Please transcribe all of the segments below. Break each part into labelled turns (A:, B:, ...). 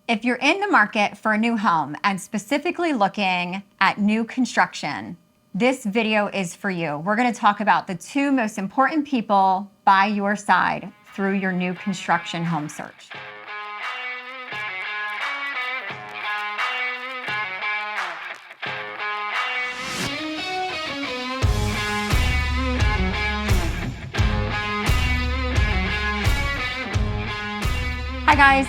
A: If you're in the market for a new home and specifically looking at new construction, this video is for you. We're going to talk about the two most important people by your side through your new construction home search. Hi guys.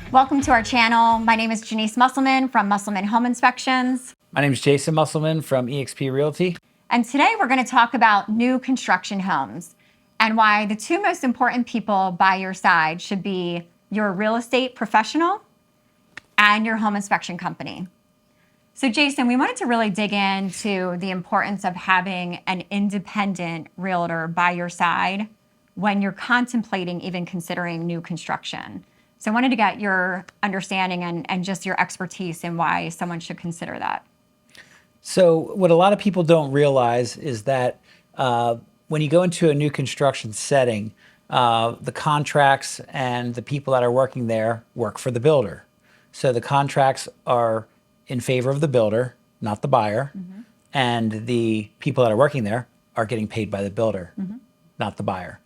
A: Welcome to our channel. My name is Janice Musselman from Musselman Home Inspections.
B: My name is Jason Musselman from eXp Realty.
A: And today we're going to talk about new construction homes and why the two most important people by your side should be your real estate professional and your home inspection company. So Jason, we wanted to really dig into the importance of having an independent realtor by your side when you're contemplating even considering new construction. So I wanted to get your understanding and just your expertise in why someone should consider that.
B: So what a lot of people don't realize is that when you go into a new construction setting, the contracts and the people that are working there work for the builder. So the contracts are in favor of the builder, not the buyer. Mm-hmm. And the people that are working there are getting paid by the builder, mm-hmm. not the buyer.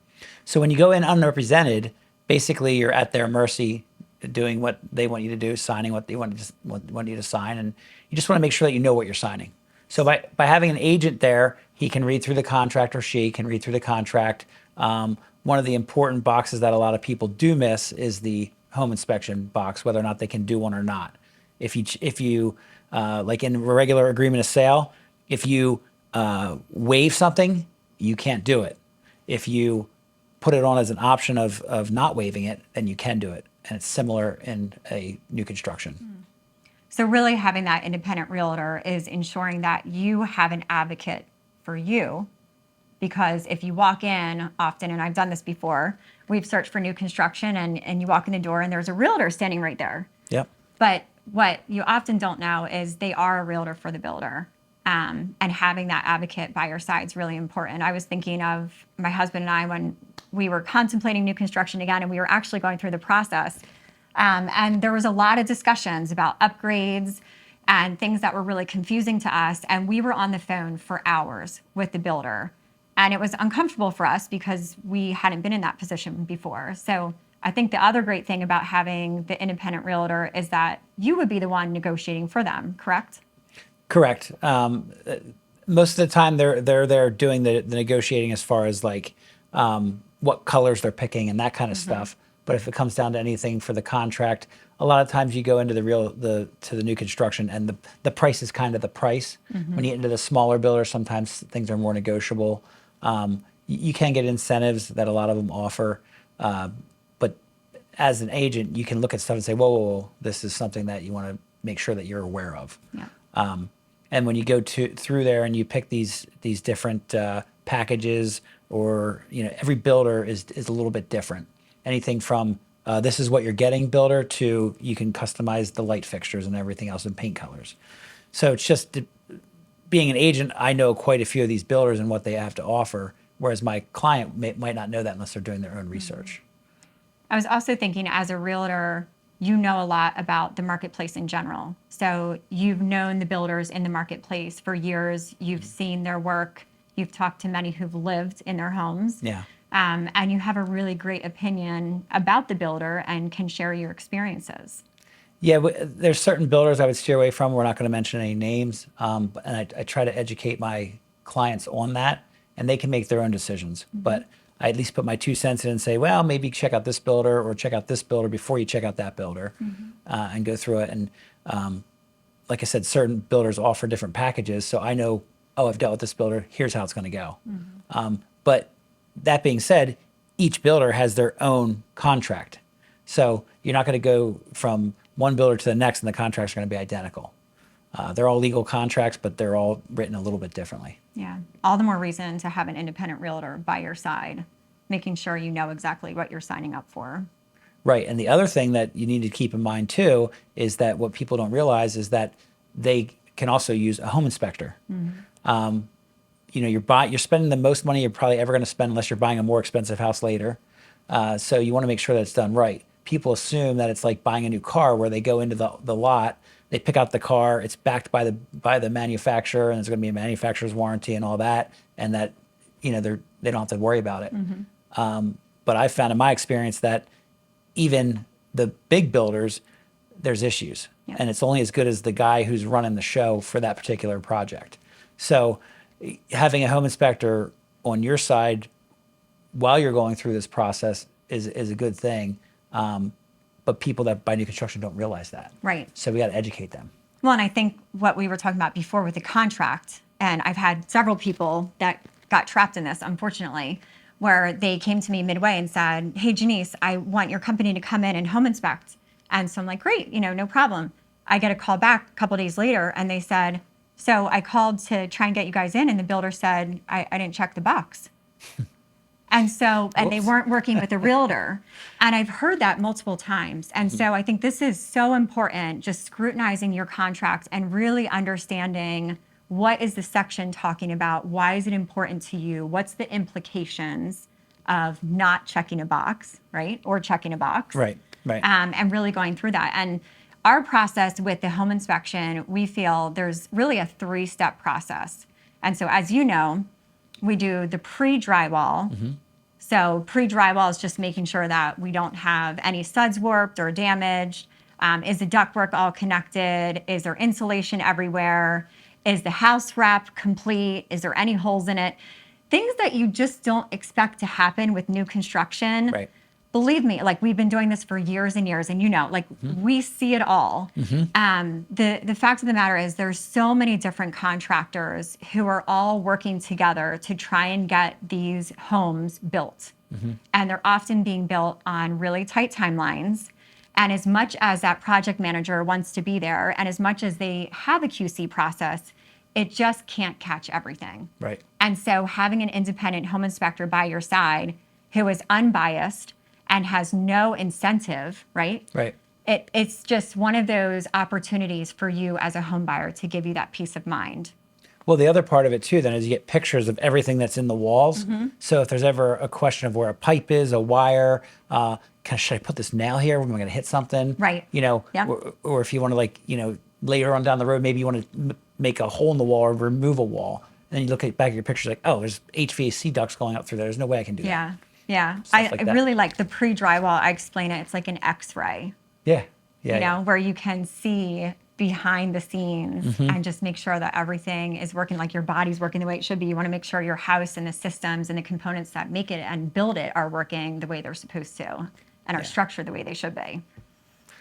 B: So when you go in unrepresented, basically you're at their mercy, doing what they want you to do, signing what they want you to sign, and you just want to make sure that you know what you're signing. So by having an agent there, he can read through the contract, or she can read through the contract. One of the important boxes that a lot of people do miss is the home inspection box, whether or not they can do one or not. If you like in a regular agreement of sale, if you waive something, you can't do it. If you put it on as an option of not waiving it, then you can do it. And it's similar in a new construction.
A: So really having that independent realtor is ensuring that you have an advocate for you, because if you walk in often, and I've done this before, we've searched for new construction and you walk in the door and there's a realtor standing right there.
B: Yep.
A: But what you often don't know is they are a realtor for the builder. And having that advocate by your side is really important. I was thinking of my husband and I when we were contemplating new construction again, and we were actually going through the process. And there was a lot of discussions about upgrades and things that were really confusing to us. And we were on the phone for hours with the builder. And it was uncomfortable for us because we hadn't been in that position before. So I think the other great thing about having the independent realtor is that you would be the one negotiating for them, correct?
B: Correct. Most of the time they're there doing the negotiating as far as like what colors they're picking and that kind of mm-hmm. stuff. But if it comes down to anything for the contract, a lot of times you go into to the new construction and the price is kind of the price. Mm-hmm. When you get into the smaller builders, sometimes things are more negotiable. You can get incentives that a lot of them offer, but as an agent, you can look at stuff and say, whoa, this is something that you want to make sure that you're aware of. Yeah. And when you go through there and you pick these different packages, or every builder is a little bit different. Anything from this is what you're getting builder to you can customize the light fixtures and everything else in paint colors. So it's just being an agent, I know quite a few of these builders and what they have to offer, whereas my client might not know that unless they're doing their own research.
A: I was also thinking, as a realtor, you know a lot about the marketplace in general. So you've known the builders in the marketplace for years. You've seen their work. You've talked to many who've lived in their homes. Yeah. And you have a really great opinion about the builder and can share your experiences.
B: Yeah, there's certain builders I would steer away from. We're not going to mention any names. And I try to educate my clients on that, and they can make their own decisions. Mm-hmm. But I at least put my 2 cents in and say, well, maybe check out this builder or check out this builder before you check out that builder, mm-hmm. And go through it. And like I said, certain builders offer different packages. So I know, I've dealt with this builder. Here's how it's going to go. Mm-hmm. But that being said, each builder has their own contract. So you're not going to go from one builder to the next and the contracts are going to be identical. They're all legal contracts, but they're all written a little bit differently.
A: Yeah, all the more reason to have an independent realtor by your side, making sure you know exactly what you're signing up for.
B: Right, and the other thing that you need to keep in mind too is that what people don't realize is that they can also use a home inspector. Mm-hmm. You're spending the most money you're probably ever going to spend unless you're buying a more expensive house later. So you want to make sure that it's done right. people assume that it's like buying a new car where they go into the lot, they pick out the car, it's backed by the manufacturer, and there's going to be a manufacturer's warranty and all that, and that they don't have to worry about it. But I found in my experience that even the big builders, there's issues,
A: Yeah.
B: and it's only as good as the guy who's running the show for that particular project. So having a home inspector on your side while you're going through this process is a good thing. But people that buy new construction don't realize that.
A: Right.
B: So we got to educate them.
A: Well, and I think what we were talking about before with the contract, and I've had several people that got trapped in this, unfortunately, where they came to me midway and said, "Hey, Janice, I want your company to come in and home inspect." And so I'm like, "Great, no problem." I get a call back a couple days later, and they said, "So I called to try and get you guys in, and the builder said I didn't check the box." And they
B: Whoops.
A: weren't working with a realtor. And I've heard that multiple times. And so I think this is so important, just scrutinizing your contract and really understanding what is the section talking about? Why is it important to you? What's the implications of not checking a box, right? Or checking a box.
B: Right.
A: And really going through that. And our process with the home inspection, we feel there's really a 3-step process. And so as you know, we do the pre-drywall. So pre-drywall is just making sure that we don't have any studs warped or damaged. Is the ductwork all connected? Is there insulation everywhere? Is the house wrap complete? Is there any holes in it? Things that you just don't expect to happen with new construction.
B: Right.
A: Believe me, like we've been doing this for years and years, and we see it all. The fact of the matter is there's so many different contractors who are all working together to try and get these homes built. And they're often being built on really tight timelines. And as much as that project manager wants to be there, and as much as they have a QC process, it just can't catch everything.
B: Right.
A: And so having an independent home inspector by your side who is unbiased and has no incentive, right?
B: Right.
A: It's just one of those opportunities for you as a home buyer to give you that peace of mind.
B: Well, the other part of it too, then, is you get pictures of everything that's in the walls. So if there's ever a question of where a pipe is, a wire, should I put this nail here? Am I going to hit something?
A: Right.
B: Yeah. Or if you want to later on down the road, maybe you want to make a hole in the wall or remove a wall. And then you look back at your pictures like, oh, there's HVAC ducts going up through there. There's no way I can do that.
A: Yeah.
B: Stuff
A: I
B: like that.
A: really like the pre-drywall. I explain it. It's like an X-ray.
B: Yeah. Yeah.
A: Where you can see behind the scenes and just make sure that everything is working, like your body's working the way it should be. You want to make sure your house and the systems and the components that make it and build it are working the way they're supposed to and are structured the way they should be.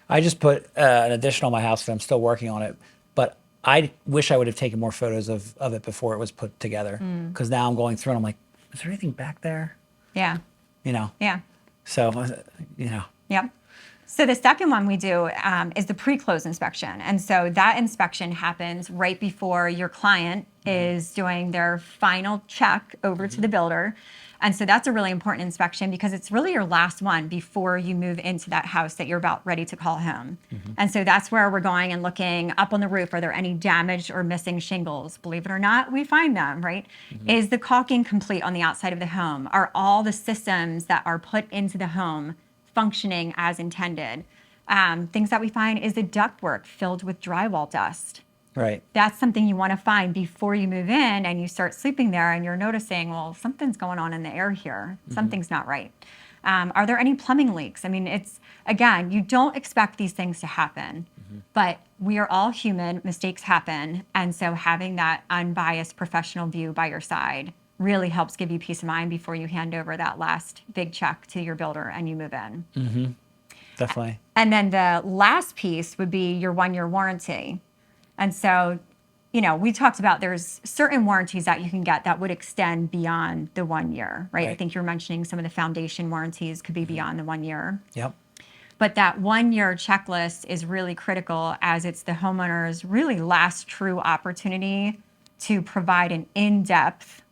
B: I just put an addition on my house, and I'm still working on it. But I wish I would have taken more photos of it before it was put together. Because now I'm going through and I'm like, is there anything back there?
A: Yeah. Yeah.
B: So,
A: Yep. So the second one we do is the pre-close inspection. And so that inspection happens right before your client is doing their final check over to the builder. And so that's a really important inspection because it's really your last one before you move into that house that you're about ready to call home. And so that's where we're going and looking up on the roof. Are there any damaged or missing shingles? Believe it or not, we find them, right? Is the caulking complete on the outside of the home? Are all the systems that are put into the home functioning as intended? Things that we find is the ductwork filled with drywall dust.
B: right.
A: That's something you want to find before you move in and you start sleeping there and you're noticing, well, something's going on in the air here. Something's not right. Are there any plumbing leaks? I mean, again, you don't expect these things to happen, but we are all human. Mistakes happen. And so having that unbiased professional view by your side really helps give you peace of mind before you hand over that last big check to your builder and you move in.
B: Definitely.
A: And then the last piece would be your 1-year warranty. And so, we talked about there's certain warranties that you can get that would extend beyond the 1 year, right? I
B: Right.
A: think you're mentioning some of the foundation warranties could be beyond the 1 year.
B: Yep.
A: But that 1-year checklist is really critical as it's the homeowner's really last true opportunity to provide an in-depth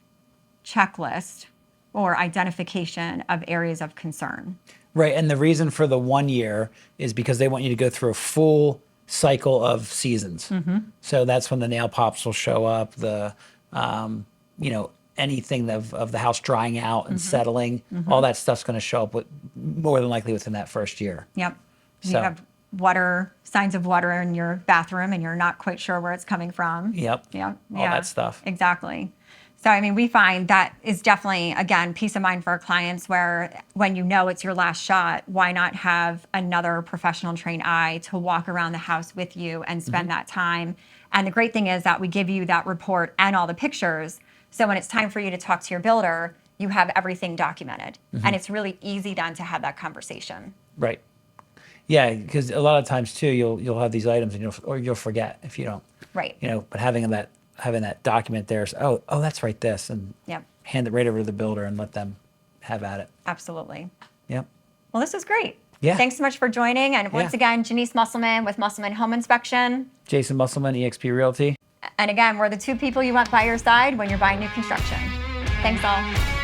A: checklist or identification of areas of concern.
B: Right. And the reason for the 1 year is because they want you to go through a full cycle of seasons. So that's when the nail pops will show up, the, anything of the house drying out and settling, all that stuff's going to show up more than likely within that first year.
A: Yep. You
B: So-
A: have signs of water in your bathroom and you're not quite sure where it's coming from.
B: Yep.
A: Yep.
B: All that stuff.
A: Exactly. So, I mean, we find that is definitely, again, peace of mind for our clients where when you know it's your last shot, why not have another professional trained eye to walk around the house with you and spend that time? And the great thing is that we give you that report and all the pictures. So when it's time for you to talk to your builder, you have everything documented. And it's really easy then to have that conversation.
B: Right. Yeah, because a lot of times too, you'll have these items and you'll forget if you don't.
A: Right.
B: But having that document there is, oh, that's right, this, and
A: Yep.
B: hand it right over to the builder and let them have at it.
A: Absolutely.
B: Yep.
A: Well, this was great.
B: Yeah.
A: Thanks so much for joining. And once
B: Yeah.
A: again, Janice Musselman with Musselman Home Inspection.
B: Jason Musselman, eXp Realty.
A: And again, we're the two people you want by your side when you're buying new construction. Thanks all.